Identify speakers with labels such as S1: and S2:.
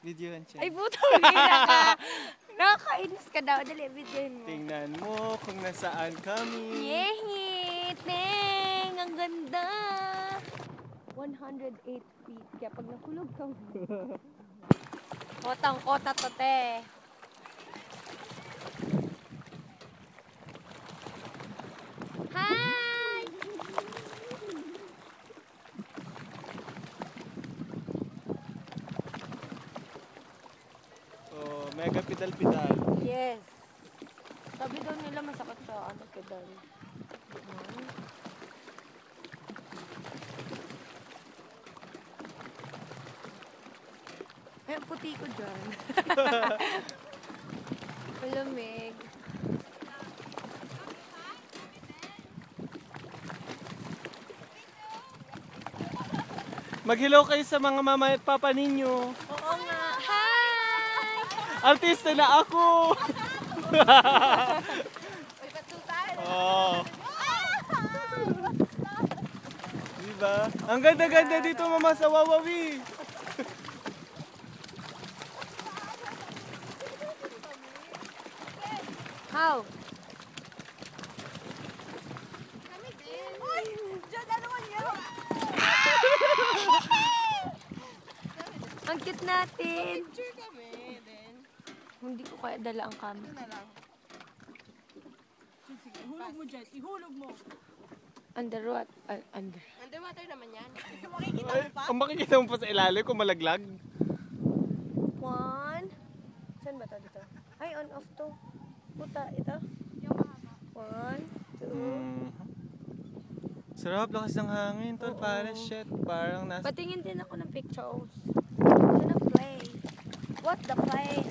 S1: Videohan siya.
S2: Ay, putang ina ka. Nakakainis ka daw. Dali, videohan mo.
S1: Tingnan mo kung nasaan kami.
S2: Yehit! Neng! Ang ganda! 108 feet. Kaya pag nakulog ka mo. Kotang-kota to, te. Hi!
S1: Oh, mega pedal-pedal.
S2: Yes. Sabi daw nila masakit sa ano, pedal. Ay, ang puti ko dyan. Malamig.
S1: Mag-hello kayo sa mga mama at papa ninyo.
S2: Oo nga. Hi!
S1: Artista na ako!
S2: Uy, patutan!
S1: Oh. Diba? Ang ganda-ganda dito mama sa Wawawi.
S2: How?
S3: Uy! Diyan, ano man yun?
S2: Ang cute natin.
S3: Picture kami, then.
S2: Hindi ko kaya dala ang camera.
S3: Ito na lang. Sige, ihulog mo dyan. Ihulog mo.
S2: Under.
S3: Underwater naman yan. Makikita
S1: Ay,
S3: mo pa?
S1: ang makikita mo pa sa ilalim kung malaglag.
S2: One. Saan ba ito dito? Ay, on off to. Puta, ito. One, two.
S1: Sarap, lakas ng hangin. Tol, parang shit. Parang nasa...
S2: Patingin din ako ng pictures. Saan ang play? What the play?